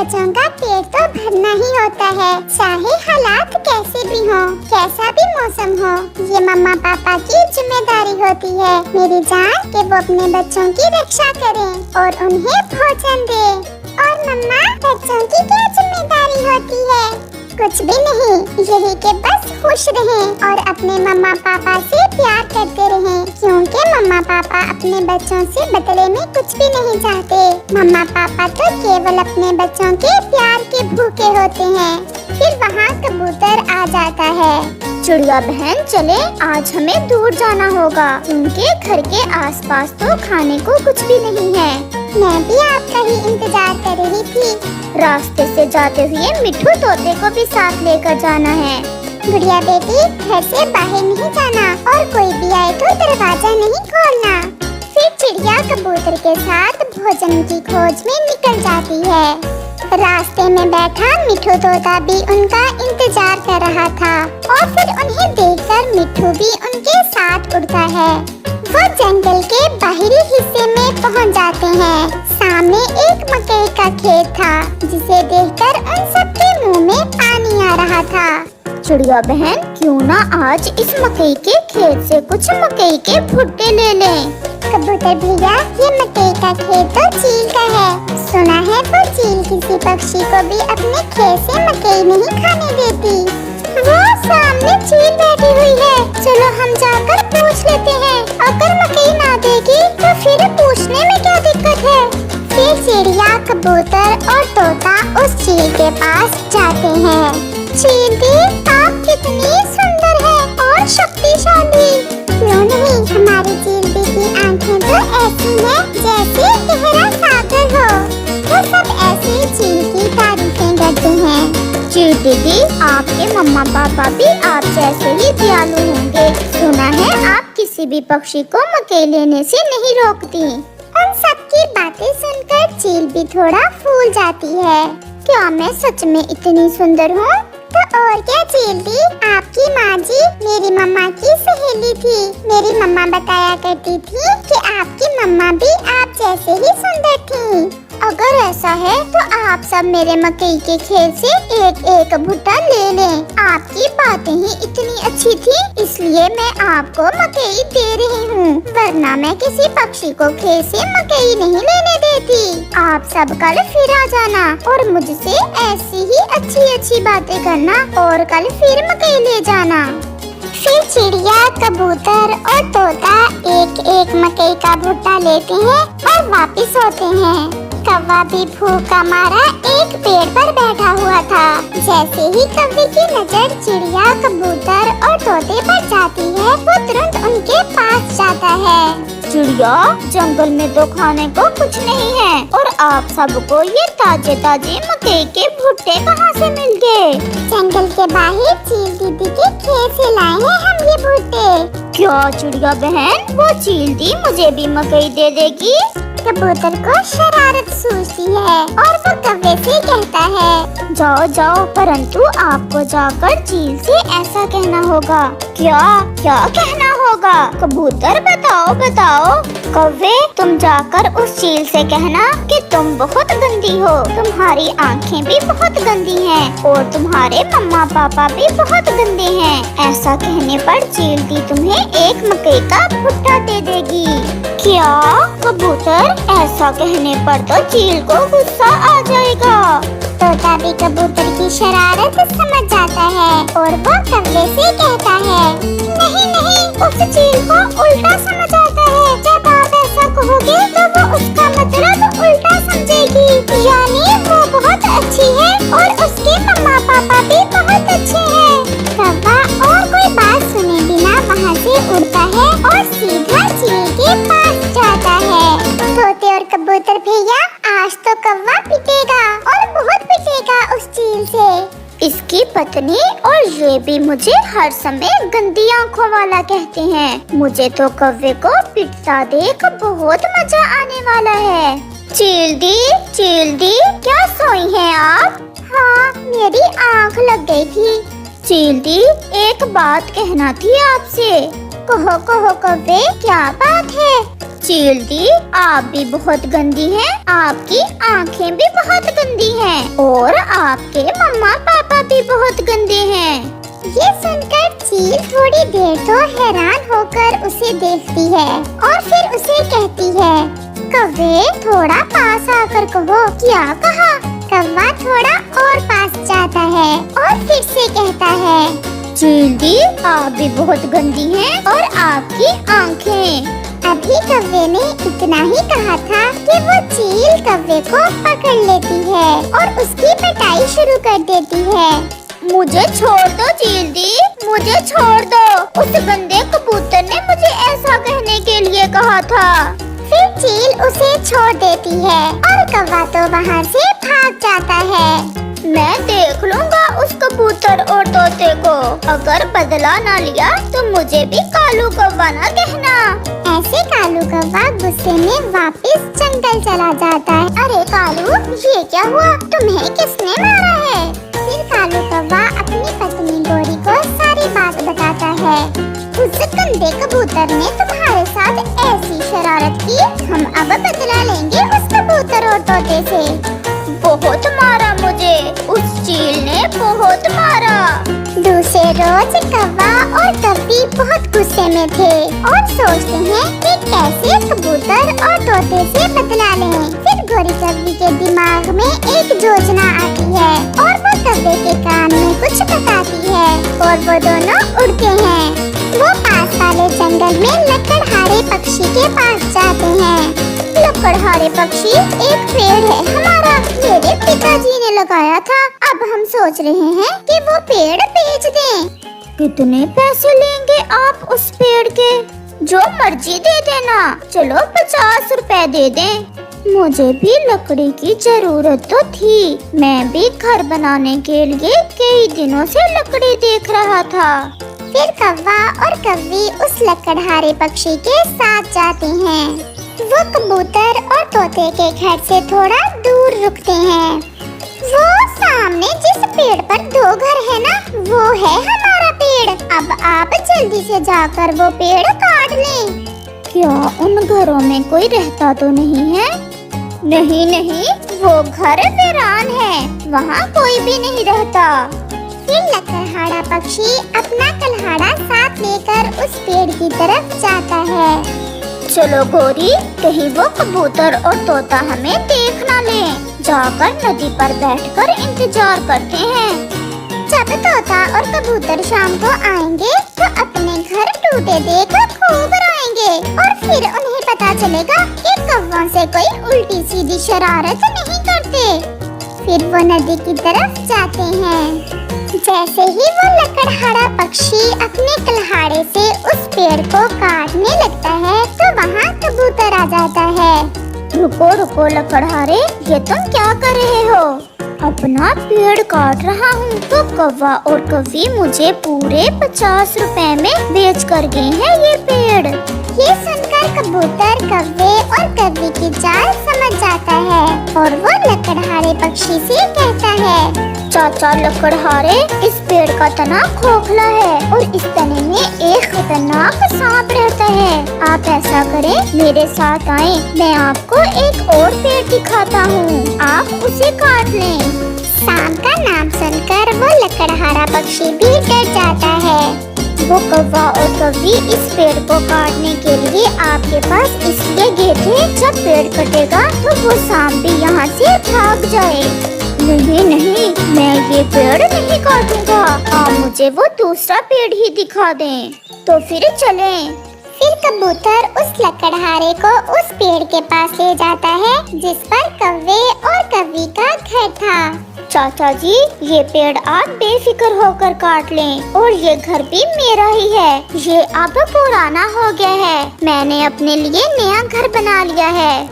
बच्चों का पेट तो भरना ही होता है, चाहे हालात कैसे भी हो, कैसा भी मौसम हो। ये मम्मा पापा की जिम्मेदारी होती है मेरी जान कि वो अपने बच्चों की रक्षा करें और उन्हें भोजन दे। और मम्मा, बच्चों की क्या जिम्मेदारी होती है? कुछ भी नहीं, यही कि बस खुश रहें और अपने मम्मा पापा से प्यार करते रहें, क्योंकि मम्मा पापा अपने बच्चों से बदले में कुछ भी नहीं चाहते। मम्मा पापा तो केवल अपने बच्चों के प्यार के भूखे होते हैं। फिर वहाँ कबूतर आ जाता है। चिड़िया बहन, चले आज हमें दूर जाना होगा, उनके घर के आसपास तो खाने को कुछ भी नहीं है। मैं भी आपका ही इंतजार कर रही थी। रास्ते से जाते हुए मिट्ठू तोते को भी साथ लेकर जाना है। गुड़िया बेटी, घर से बाहर नहीं जाना और कोई भी आए तो दरवाजा नहीं खोलना। फिर चिड़िया कबूतर के साथ भोजन की खोज में निकल जाती है। रास्ते में बैठा मिट्ठू तोता भी उनका इंतजार कर रहा था और फिर उन्हें देखकर मिट्ठू भी उनके साथ उड़ता है। वो जंगल के बाहरी हिस्से में पहुंच जाते हैं। सामने एक मकई का खेत था, जिसे देखकर उन सबके मुंह में पानी आ रहा था। चिड़िया बहन, क्यों ना आज इस मकई के खेत से कुछ मकई के भुट्टे ले लें। कबूतर भैया, ये मकई का खेत तो चील का है। सुना है वो चील किसी पक्षी को भी अपने खेत से मकई नहीं खाने देती। वो सामने चील बैठी हुई है, चलो हम जाकर पूछ लेते हैं। अगर मकई ना देगी तो फिर पूछने में क्या दिक्कत है। फिर चिड़िया, कबूतर और तोता उस चील के पास जाते हैं। चील दी, आप कितनी सुंदर है और शक्तिशाली। क्यों नहीं, हमारी चील दी की आंखें तो ऐसी हैं जैसे गहरा सागर हो। वो सब ऐसे ही चील की तारीफें करते हैं। चील दीदी, आपके मम्मा पापा भी आप जैसे ही दयालु होंगे। सुना है आप किसी भी पक्षी को मकई लेने से नहीं रोकती। उन सब की बातें सुनकर चील भी थोड़ा फूल जाती है। क्या मैं सच में इतनी सुंदर हूँ? तो और क्या चील दी, आपकी माँ जी मेरी मम्मा की सहेली थी। मेरी मम्मा बताया करती थी कि आपकी मम्मा भी आप जैसे ही सुंदर थी। अगर ऐसा है तो आप सब मेरे मकई के खेत से एक एक भुट्टा ले लें। आपकी बातें ही इतनी अच्छी थी, इसलिए मैं आपको मकई दे रही हूँ, वरना मैं किसी पक्षी को खेत से मकई नहीं लेने देती। आप सब कल फिर आ जाना और मुझसे ऐसी ही अच्छी अच्छी बातें करना और कल फिर मकई ले जाना। फिर चिड़िया, कबूतर और तोता एक एक मकई का भुट्टा लेते हैं और वापस होते हैं। कौवा भी भूखा मारा एक पेड़ पर बैठा हुआ था। जैसे ही कौवे की नजर चिड़िया, कबूतर और तोते पर जाती है, वो तुरंत उनके पास जाता है। चिड़िया, जंगल में तो खाने को कुछ नहीं है और आप सबको ये ताजे ताजे मकई के भुट्टे कहाँ से मिल गए? जंगल के बाहर चील दीदी के खेत से लाए हैं हम ये भुट्टे। क्या चिड़िया बहन, वो चील दी मुझे भी मकई दे देगी? कबूतर को शरारत सूझती है और वो कौवे से कहता है, जाओ जाओ, परंतु आपको जाकर चील से ऐसा कहना होगा। क्या क्या कहना होगा? कबूतर बताओ बताओ। कौवे, तुम जाकर उस चील से कहना कि तुम बहुत गंदी हो, तुम्हारी आंखें भी बहुत गंदी हैं और तुम्हारे मम्मा पापा भी बहुत गंदे हैं। ऐसा कहने पर चील दी तुम्हें एक मकई का भुट्टा दे देगी। क्या कबूतर, ऐसा कहने पर तो चील को गुस्सा आ जाएगा। तोता भी कबूतर की शरारत समझ जाता है और वो कौवे से कहता है, नहीं नहीं, उस चील को उल्टा समझ आता है। जब आप ऐसा कहोगे तो वो उसका मतलब उल्टा समझेगी, यानी वो बहुत अच्छी है और उसके मम्मा पापा भी बहुत अच्छे हैं। कौवा और कोई बात सुने बिना वहाँ से उड़ता है और सीधा चील के पास जाता है। तोते और कबूतर भैया, आज तो कौवा पिटेगा और बहुत पिटेगा उस चील से। इसकी पत्नी और ये भी मुझे हर समय गंदी आंखों वाला कहते हैं। मुझे तो कौवे को पिटता देख बहुत मजा आने वाला है। चील दी, क्या सोई हैं आप? हाँ, मेरी आँख लग गई थी। चील दी, एक बात कहना थी आपसे। कहो कहो कौवे, क्या बात है? चील दी, आप भी बहुत गंदी हैं। आपकी आंखें भी बहुत गंदी हैं और आपके मम्मा पापा भी बहुत गंदे हैं। ये सुनकर चील थोड़ी देर तो हैरान होकर उसे देखती है और फिर उसे कहती है, कौवे थोड़ा पास आकर कहो। क्या कहा? कौवा थोड़ा और पास जाता है और फिर से कहता है, चील दी, आप भी बहुत गंदी हैं और आपकी आंखें। अभी कौवे ने इतना ही कहा था कि वो चील कौवे को पकड़ लेती है और उसकी पिटाई शुरू कर देती है। मुझे छोड़ दो चील दी, मुझे छोड़ दो। उस गंदे कबूतर ने मुझे ऐसा कहने के लिए कहा था। फिर चील उसे छोड़ देती है और कौवा तो वहाँ से भाग जाता है। मैं देख लूँगा उस कबूतर और तोते को। अगर बदला ना लिया तो मुझे भी कालू कौवा ना कहना। ऐसे कालू कौवा गुस्से में वापस जंगल चला जाता है। अरे कालू, ये क्या हुआ? तुम्हें किसने मारा है? फिर कालू कौवा अपनी पत्नी गोरी को सारी बात बताता है। उस गंदे कबूतर ने तुम्हारे साथ ऐसी शरारत की, हम अब बदला लेंगे उस कबूतर और तोते से। बहुत मारा मुझे, उस चील ने बहुत मारा। दूसरे रोज कौवा और कौवी बहुत गुस्से में थे और सोचते हैं कि कैसे कबूतर और तोते से बदला लें। फिर गोरी कौवी के दिमाग में एक योजना आती है और वो कौवे के कान में कुछ बताती है और वो दोनों उड़ते हैं। वो पास वाले जंगल में लकड़हारे पक्षी के पास जाते हैं। लकड़हारे पक्षी, एक पेड़ है हमारा, मेरे पिताजी ने लगाया था। अब हम सोच रहे हैं कि वो पेड़ बेच दें। कितने पैसे लेंगे आप उस पेड़ के? जो मर्जी दे देना। चलो 50 रुपए दे दें। मुझे भी लकड़ी की जरूरत तो थी। मैं भी घर बनाने के लिए कई दिनों से लकड़ी देख रहा था। फिर कौवा और कौवी उस लकड़हारे पक्षी के साथ जाते हैं। वो कबूतर और तोते के घर से थोड़ा दूर रुकते हैं। वो सामने जिस पेड़ पर 2 घर है ना, वो है हमारा पेड़। अब आप जल्दी से जाकर वो पेड़ काट लें। क्या उन घरों में कोई रहता तो नहीं है? नहीं नहीं, वो घर वीरान है, वहाँ कोई भी नहीं रहता। फिर लकड़हारा पक्षी अपना कल्हाड़ा साथ लेकर उस पेड़ की तरफ जाता है। चलो गोरी, कहीं वो कबूतर और तोता हमें देख ना ले। जाकर नदी पर बैठकर इंतजार करते हैं। जब तोता और कबूतर शाम को आएंगे तो अपने घर टूटे देख खूब रोएंगे और फिर उन्हें पता चलेगा कि कौवों से कोई उल्टी सीधी शरारत नहीं करते। फिर वो नदी की तरफ जाते हैं। जैसे ही वो लकड़हारा पक्षी अपने कल्हाड़े से उस पेड़ को काटने लगता है तो वहाँ कबूतर आ जाता है। रुको रुको लकड़हारे, ये तुम क्या कर रहे हो? अपना पेड़ काट रहा हूँ तो कौवा और कौवी मुझे पूरे 50 रुपए में बेच कर गए हैं ये पेड़। ये सुनकर कबूतर कौवे और कौवी की चाल समझ जाता है और वो लकड़हारे पक्षी से कहता है, चाचा लकड़हारे, इस पेड़ का तना खोखला है और इस तने में एक खतरनाक सांप रहता है। आप ऐसा करें, मेरे साथ आए, मैं आपको एक और पेड़ दिखाता हूँ, आप उसे काट लें। सांप का नाम सुनकर वो लकड़हारा पक्षी भी डर जाता है। वो कौवा और कौवी इस पेड़ को काटने के लिए आपके पास इसलिए गए थे, जब पेड़ कटेगा तो वो सांप भी यहाँ से भाग जाए। नहीं नहीं, मैं ये पेड़ नहीं काटूंगा, आप मुझे वो दूसरा पेड़ ही दिखा दें। तो फिर चलें। फिर कबूतर उस लकड़हारे को उस पेड़ के पास ले जाता है जिस पर कौवे और कौवी का घर था। चाचा जी, ये पेड़ आप बेफिक्र होकर काट लें और ये घर भी मेरा ही है। ये अब पुराना हो गया है, मैंने अपने लिए नया घर बना लिया है।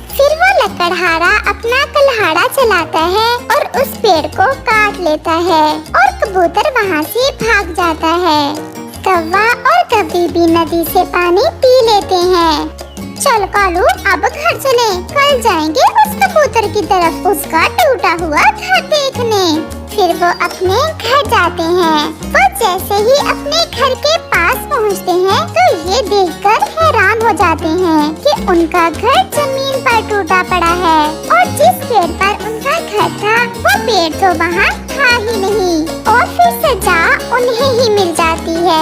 फिर वो लकड़हारा अपना कल्हाड़ा चलाता है और उस पेड़ को काट लेता है और कबूतर वहाँ से भाग जाता है। कौवा और कौवी भी नदी से पानी पी लेते हैं। चल कालू, अब घर चले, कल जाएंगे उस कबूतर की तरफ उसका टूटा हुआ घर देखने। फिर वो अपने घर जाते हैं। वो जैसे ही अपने घर के पास पहुँचते हैं तो ये देखकर हैरान हो जाते हैं कि उनका घर जमीन पर टूटा पड़ा है और जिस पेड़ पर उनका घर था वो पेड़ तो वहाँ था ही नहीं और फिर सजा उन्हें ही मिल जाती है।